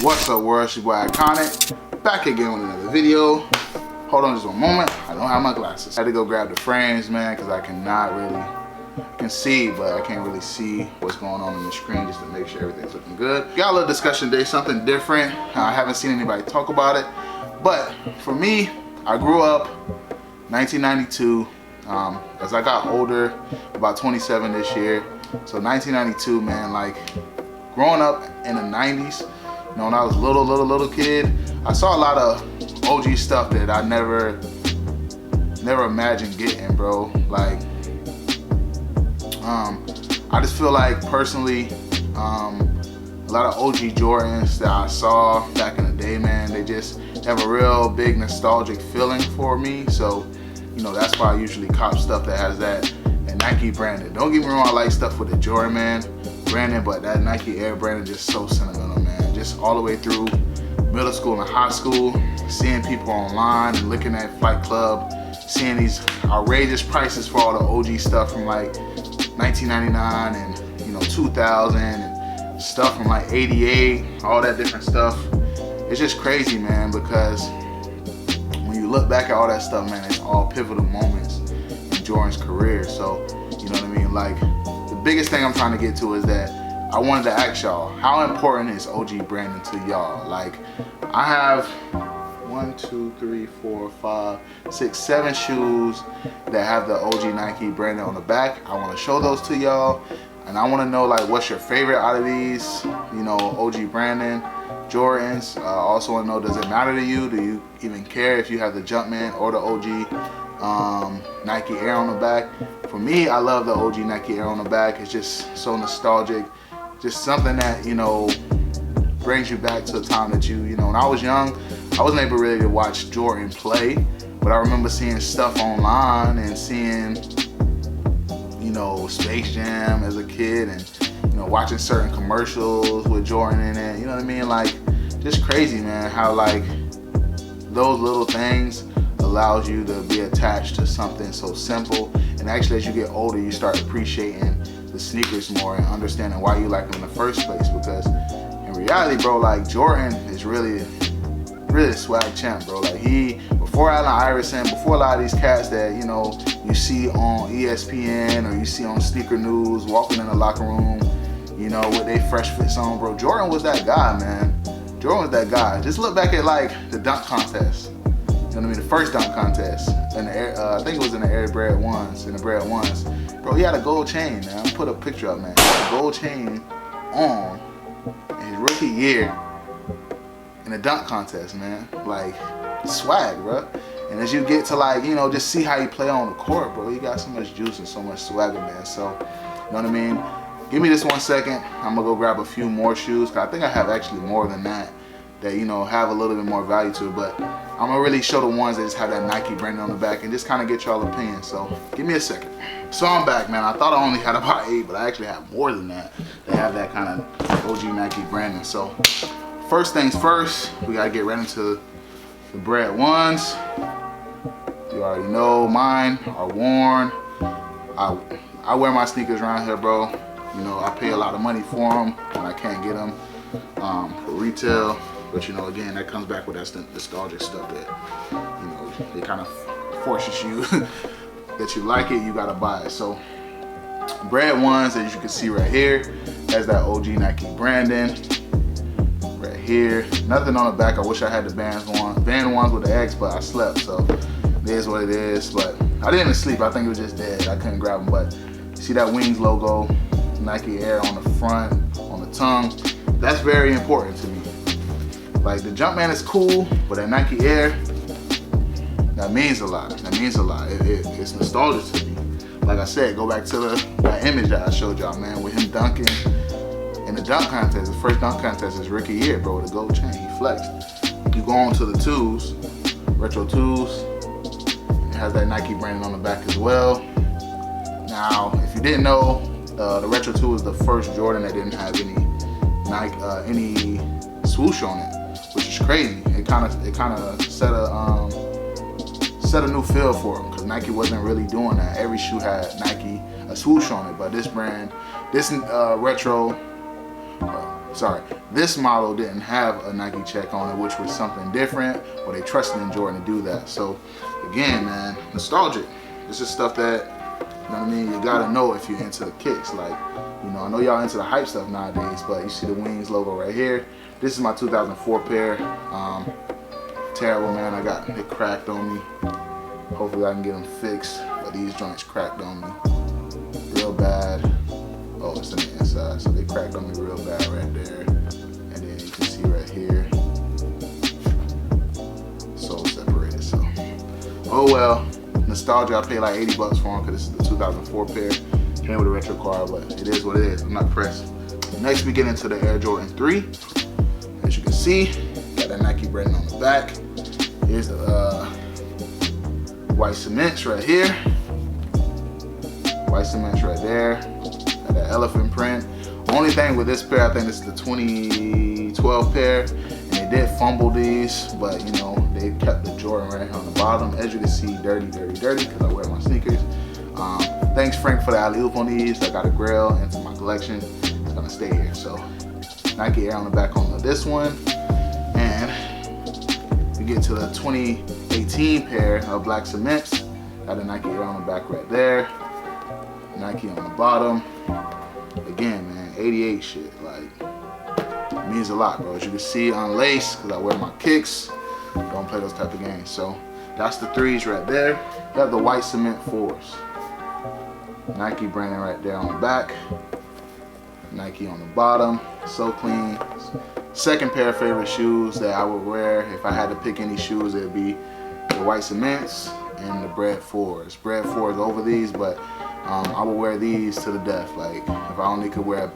What's up, world? It's your boy Iconic, back again with another video. Hold on just one moment, I don't have my glasses. I had to go grab the frames, man, because I cannot really, I can see, but I can't really see what's going on the screen just to make sure everything's looking good. Got a little discussion today, something different. I haven't seen anybody talk about it, but for me, I grew up 1992. As I got older, about 27 this year, so 1992, man, like growing up in the 90s, you know, when I was little kid, I saw a lot of OG stuff that I never imagined getting, bro. Like, I just feel like personally, a lot of OG Jordans that I saw back in the day, man, they just have a real big nostalgic feeling for me. So, you know, that's why I usually cop stuff that has that Nike branding. Don't get me wrong, I like stuff with the Jordan branding, but that Nike Air branding is just so sentimental, man. Just all the way through middle school and high school, seeing people online and looking at Flight Club, seeing these outrageous prices for all the OG stuff from like 1999 and, you know, 2000 and stuff from like 88, all that different stuff. It's just crazy, man, because when you look back at all that stuff, man, it's all pivotal moments in Jordan's career. So, you know what I mean? Like, the biggest thing I'm trying to get to is that I wanted to ask y'all, how important is OG branding to y'all? Like, I have 1, 2, 3, 4, 5, 6, 7 shoes that have the OG Nike branding on the back. I want to show those to y'all, and I want to know, like, what's your favorite out of these, you know, OG branding Jordans. I also want to know, does it matter to you? Do you even care if you have the Jumpman or the OG Nike Air on the back? For me, I love the OG Nike Air on the back. It's just so nostalgic, just something that, you know, brings you back to a time that you know, when I was young, I wasn't able really to watch Jordan play, but I remember seeing stuff online and seeing, you know, Space Jam as a kid, and, you know, watching certain commercials with Jordan in it. You know what I mean? Like, just crazy, man, how like those little things allows you to be attached to something so simple. And actually, as you get older, you start appreciating the sneakers more and understanding why you like them in the first place. Because in reality, bro, like, Jordan is really a swag champ, bro. Like, before Allen Iverson, before a lot of these cats that, you know, you see on ESPN or you see on Sneaker News walking in the locker room, you know, with their fresh fits on, bro, Jordan was that guy, man. Jordan was that guy. Just look back at, like, the dunk contest. You know what I mean? The first dunk contest. In the Air, I think it was in the Air Bread Ones, Bro, he had a gold chain, man. I'm put a picture up, man. He had a gold chain on in his rookie year in a dunk contest, man. Like, swag, bro. And as you get to, like, you know, just see how you play on the court, bro, you got so much juice and so much swagger, man. So, you know what I mean? Give me this 1 second. I'm gonna go grab a few more shoes, cause I think I have actually more than that, you know, have a little bit more value to it. But I'm gonna really show the ones that just have that Nike branding on the back and just kind of get y'all opinion. So give me a second. So I'm back, man. I thought I only had about 8, but I actually have more than that. They have that kind of OG Nike branding. So first things first, we gotta get right into the Bread Ones. You already know mine are worn. I wear my sneakers around here, bro. You know, I pay a lot of money for them when I can't get them for retail. But, you know, again, that comes back with that nostalgic stuff that, you know, it kind of forces you that you like it, you gotta buy it. So, Bread Ones, as you can see right here, has that OG Nike branding right here. Nothing on the back. I wish I had the band ones with the X, but I slept, so it is what it is. But I didn't sleep. I think it was just dead. I couldn't grab them. But you see that Wings logo, Nike Air on the front, on the tongue. That's very important to me. Like, the Jumpman is cool, but that Nike Air, that means a lot. That means a lot. It's nostalgic to me. Like I said, go back to that image that I showed y'all, man, with him dunking in the dunk contest. The first dunk contest is rookie year, bro, with a gold chain. He flexed. You go on to the twos, retro twos. It has that Nike branding on the back as well. Now, if you didn't know, the retro 2 was the first Jordan that didn't have any Nike, any swoosh on it, which is crazy. It kind of set a new feel for him, because Nike wasn't really doing that. Every shoe had Nike a swoosh on it, but this brand, this retro This model didn't have a Nike check on it, which was something different, or they trusted in Jordan to do that. So again, man, nostalgic. This is stuff that, you know what I mean, you gotta know if you're into the kicks. Like, you know, I know y'all into the hype stuff nowadays, but you see the Wings logo right here. This is my 2004 pair. Terrible, man. I got it cracked on me. Hopefully I can get them fixed, but these joints cracked on me real bad. Oh, it's on the inside, so they cracked on me real bad right there. And then you can see right here, sole separated. So, oh well. Nostalgia, I paid like 80 bucks for them because this is the 2004 pair. Came with a retro card, but it is what it is. I'm not pressed. Next, we get into the Air Jordan 3. As you can see, got that Nike branding on the back. Here's the white cements right here. White cements right there. Got that elephant print. Only thing with this pair, I think this is the 2012 pair. And they did fumble these, but you know, they kept the Jordan right here on the bottom. As you can see, dirty, dirty, dirty, because I wear my sneakers. Thanks Frank for the alley-oop on these. I got a grail into my collection. It's gonna stay here. So Nike Air on the back on this one. And we get to the 2018 pair of black cements. Got a Nike Air on the back right there. Nike on the bottom. Again, man, 88 shit, like, it means a lot, bro. As you can see, unlaced, because I wear my kicks. Don't play those type of games. So that's the 3s right there. You have the white cement 4s. Nike branding right there on the back. Nike on the bottom. So clean. Second pair of favorite shoes that I would wear if I had to pick any shoes, it'd be the white cements and the Bred 4s. Bred 4s over these, but I would wear these to the death. Like, if I only could wear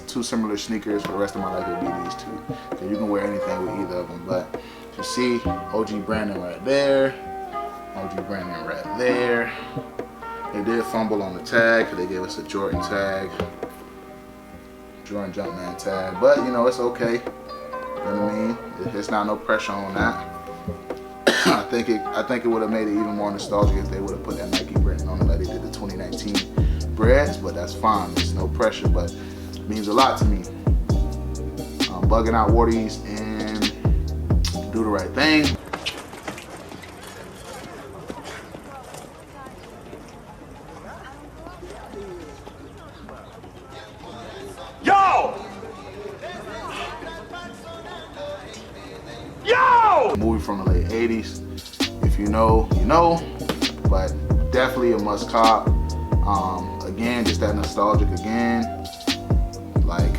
2 similar sneakers for the rest of my life, it would be these 2. Because you can wear anything with either of them. But you see, OG branding right there. OG branding right there. They did fumble on the tag because they gave us a Jordan tag. Jordan Jumpman tag. But, you know, it's okay. You know what I mean? It's not no pressure on that. I think it would have made it even more nostalgic if they would have put that Nike brand on it like they did the 2019 Breds, but that's fine. There's no pressure, but it means a lot to me. I'm bugging out Wardies and do the right thing. Movie from the late 80s. If you know, you know, but definitely a must cop. Again, just that nostalgic again. Like,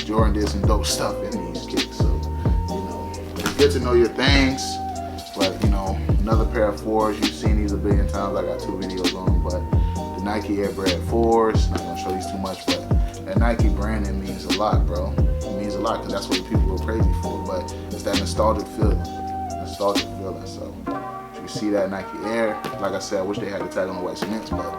Jordan did some dope stuff in these kicks, so, you know, it's good to know your things. But, you know, another pair of 4s, you've seen these a billion times. I got 2 videos on them, but the Nike Air Bred 4s, not gonna show these too much, but that Nike branding means a lot, bro. It means a lot because that's what people go crazy for, but it's that nostalgic feeling. So you can see that Nike Air. Like I said, I wish they had the tag on the white cements, but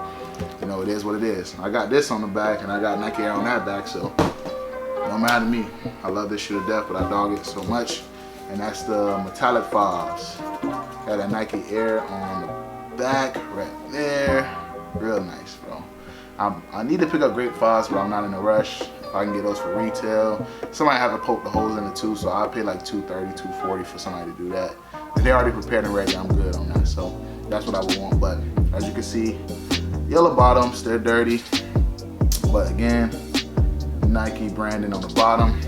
you know, it is what it is. I got this on the back and I got Nike Air on that back, so don't matter to me. I love this shoe to death, but I dog it so much. And that's the metallic 5s. Got that Nike Air on the back right there. Real nice, bro. I need to pick up great 5s, but I'm not in a rush. If I can get those for retail, somebody have to poke the holes in it too, so I'll pay like $230, $240 for somebody to do that. If they're already prepared and ready, I'm good on that. So that's what I would want. But as you can see, yellow bottoms, they're dirty. But again, Nike branding on the bottom.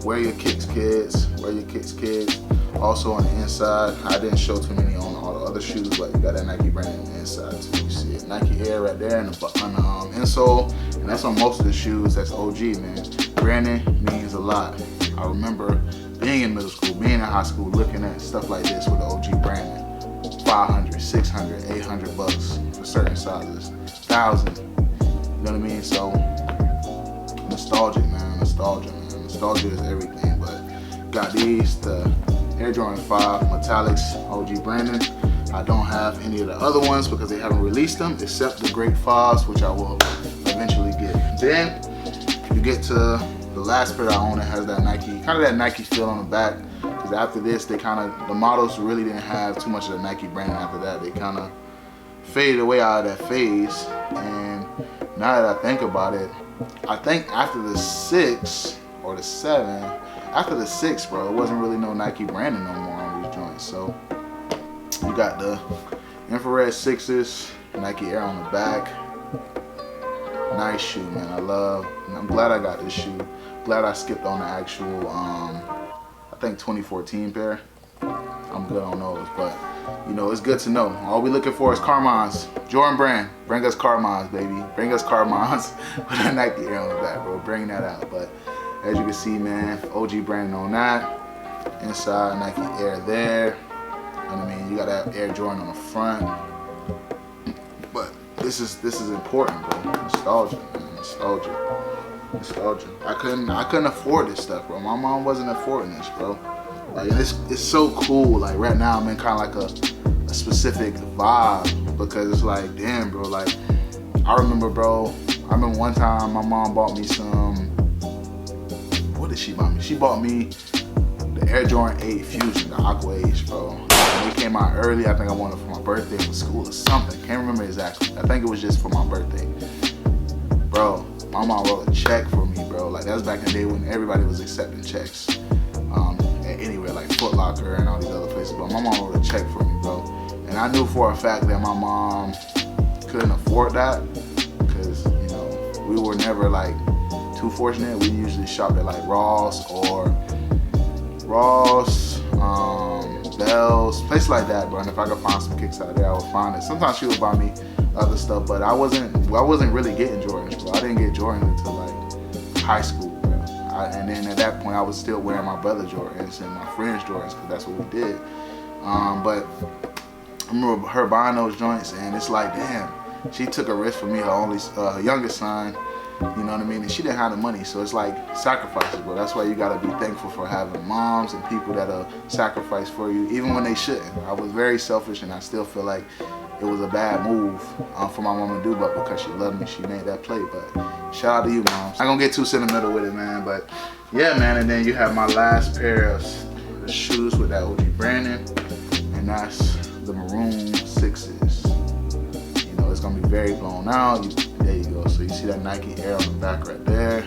Wear your kicks, kids. Wear your kicks, kids. Also on the inside, I didn't show too many on all the other shoes, but you got that Nike branding on the inside too. You see it, Nike Air right there on the insole, and that's on most of the shoes. That's OG, man. Branding means a lot. I remember being in middle school, being in high school, looking at stuff like this with the OG branding. 500, 600, 800 bucks for certain sizes, 1,000. You know what I mean? So nostalgic, man. Nostalgia, man. Nostalgia is everything. But got these, the Air Jordan 5 Metallics OG branding. I don't have any of the other ones because they haven't released them, except the Great 5s, which I will eventually get. Then you get to the last pair I own that has that Nike, kind of that Nike feel on the back. Because after this, the models really didn't have too much of the Nike branding after that. They kind of faded away out of that phase. And now that I think about it, I think after the 6 or the 7. After the 6, bro, it wasn't really no Nike branding no more on these joints. So you got the infrared 6s, Nike Air on the back. Nice shoe, man. I'm glad I got this shoe. Glad I skipped on the actual, I think 2014 pair. I'm good on those, but you know, it's good to know. All we looking for is Carmines. Jordan brand, bring us Carmines, baby. Bring us Carmines with a Nike Air on the back, bro. Bring that out. But as you can see, man, OG branding on that. Inside, Nike Air there. You know what I mean? You got that Air Jordan on the front. But this is important, bro. Nostalgia, man. Nostalgia. I couldn't afford this stuff, bro. My mom wasn't affording this, bro. Like, it's so cool. Like, right now I'm in kind of like a specific vibe, because it's like, damn, bro. Like, I remember one time my mom bought me some. What did she buy me? She bought me the Air Jordan 8 Fusion, the Aqua Age, bro. When it came out early, I think I wanted it for my birthday for school or something. Can't remember exactly. I think it was just for my birthday. Bro, my mom wrote a check for me, bro. Like, that was back in the day when everybody was accepting checks. Anywhere like Foot Locker and all these other places. But my mom wrote a check for me, bro. And I knew for a fact that my mom couldn't afford that, because, you know, we were never like too fortunate. We usually shopped at like Ross, Bells, places like that, bro. And if I could find some kicks out there, I would find it. Sometimes she would buy me other stuff, but I wasn't really getting Jordans, bro. I didn't get Jordans until like high school, bro. And then at that point, I was still wearing my brother Jordans and my friends Jordans, because that's what we did. But I remember her buying those joints, and it's like, damn, she took a risk for me, her youngest son. You know what I mean? And she didn't have the money, so it's like sacrifices, bro. That's why you gotta be thankful for having moms and people that'll sacrifice for you, even when they shouldn't. I was very selfish, and I still feel like it was a bad move for my mom to do, but because she loved me, she made that play. But shout out to you, moms. I ain't gonna get too sentimental with it, man. But yeah, man. And then you have my last pair of shoes with that OG branding, and that's the maroon 6s. You know, it's gonna be very blown out. There you go. So you see that Nike Air on the back right there.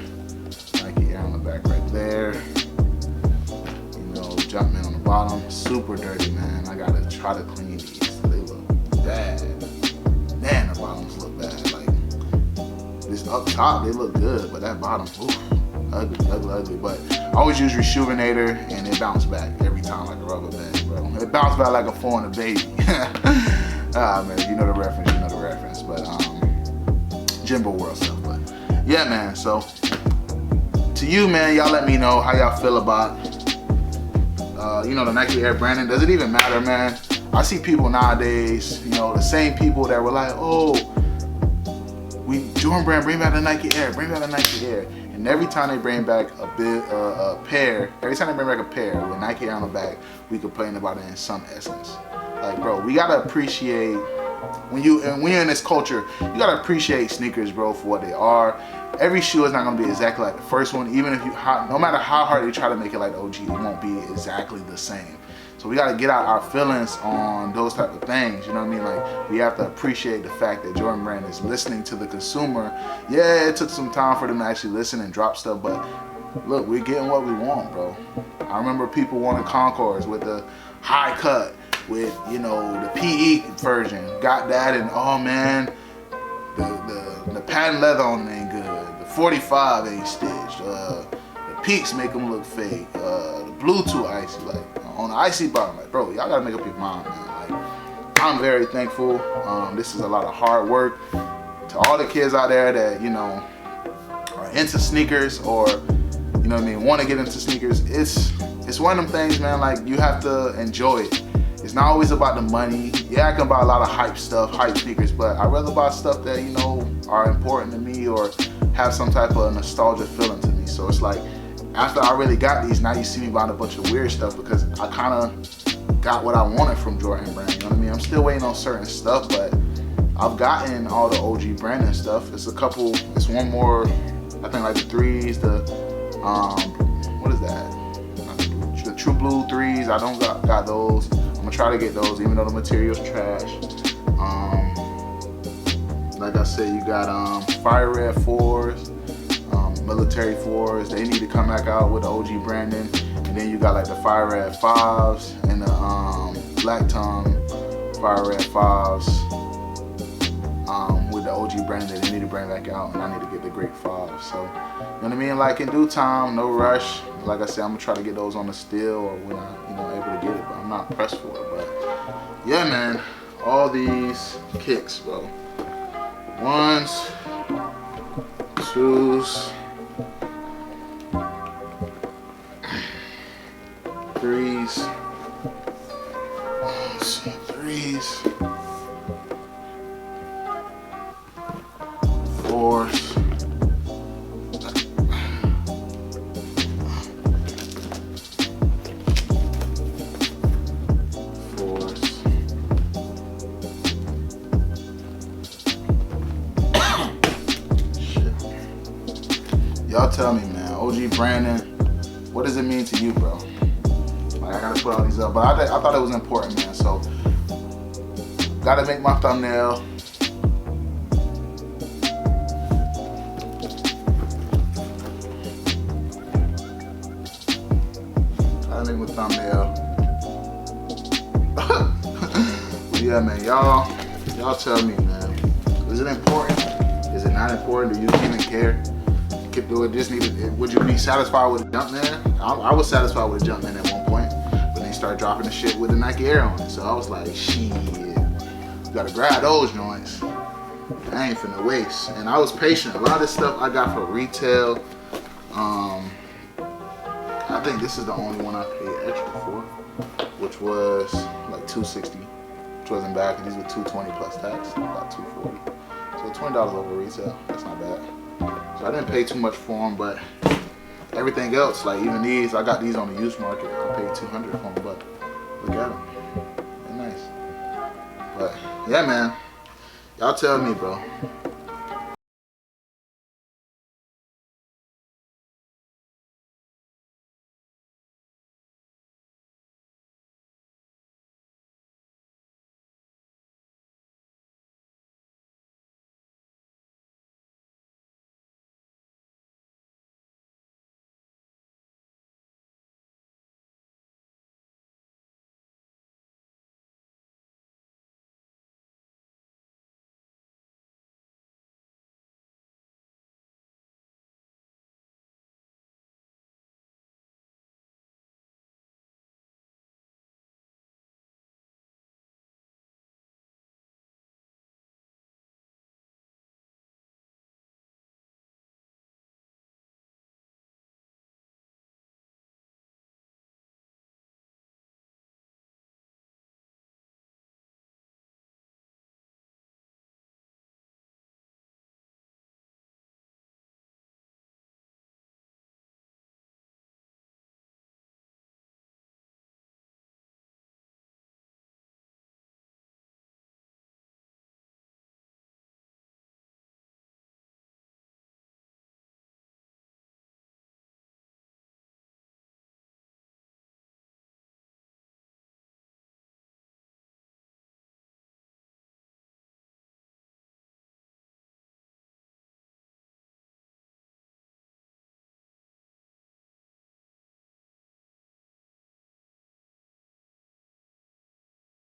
Nike Air on the back right there. You know, Jumpman on the bottom. Super dirty, man. I gotta try to clean these. They look bad. Man, the bottoms look bad. Like, this up top, they look good, but that bottom, oof, ugly. But I always use Rejuvenator, and it bounced back every time like a rubber band, bro. It bounced back like a phone and a baby. Ah, man, you know the reference. But Jimbo World stuff. But yeah, man. So to you, man, y'all let me know how y'all feel about you know, the Nike Air branding. Does it even matter, man? I see people nowadays, you know, the same people that were like, oh, Jordan brand, bring back the Nike Air, bring back the Nike Air. And every time they bring back a pair with Nike Air on the back, we complain about it in some essence. Like, bro, we gotta appreciate, when you're in this culture, you gotta appreciate sneakers, bro, for what they are. Every shoe is not gonna be exactly like the first one, even if no matter how hard you try to make it like the OG, it won't be exactly the same. So we gotta get out our feelings on those type of things, you know what I mean? Like, we have to appreciate the fact that Jordan Brand is listening to the consumer. Yeah, it took some time for them to actually listen and drop stuff, but look, we're getting what we want, bro. I remember people wanting Concords with the high cut, with, you know, the PE version. Got that, and oh man, the patent leather on it ain't good. The 45 ain't stitched. The peaks make them look fake. The Bluetooth icy, like on the icy bottom, like, bro, y'all gotta make up your mind, man. Like, I'm very thankful. This is a lot of hard work. To all the kids out there that, you know, are into sneakers, or, you know what I mean, want to get into sneakers, it's one of them things, man. Like, you have to enjoy it. It's not always about the money. Yeah, I can buy a lot of hype stuff, hype sneakers, but I'd rather buy stuff that, you know, are important to me or have some type of nostalgia feeling to me. So it's like, after I really got these, now you see me buying a bunch of weird stuff because I kind of got what I wanted from Jordan Brand, you know what I mean? I'm still waiting on certain stuff, but I've gotten all the OG Brandon stuff. It's one more, I think, like the threes, what is that? The True Blue threes, I don't got those. I'm gonna try to get those, even though the material's trash. Like I said, you got Fire Red 4s, military 4s. They need to come back out with the OG branding. And then you got like the fire red 5s and the black tongue fire red 5s with the OG branding that they need to bring back out. And I need to get the great 5s. So, you know what I mean? Like in due time, no rush. Like I said, I'm gonna try to get those on the steel or when I'm able to get it, but I'm not pressed for it. But yeah, man, all these kicks, bro. 1s, 2s, 3s, 4s, 4s. Y'all tell me, man, OG Brandon, what does it mean to you, bro? Like, I gotta put all these up, but I thought it was important, man, so gotta make my thumbnail. Gotta make my thumbnail. But yeah, man, y'all tell me, man, is it important? Is it not important? Do you even care? Do it just needed? Would you be satisfied with a Jumpman? I was satisfied with a Jumpman at one point, but then started dropping the shit with the Nike Air on it. So I was like, shit, gotta grab those joints. I ain't finna waste. And I was patient. A lot of this stuff I got for retail. I think this is the only one I paid extra for, which was like $260, which wasn't bad because these were $220 plus tax, about $240. So $20 over retail. That's not bad. So I didn't pay too much for them, but everything else, like even these, I got these on the used market. I paid $200 for them, but look at them. They're nice. But yeah, man, y'all tell me, bro.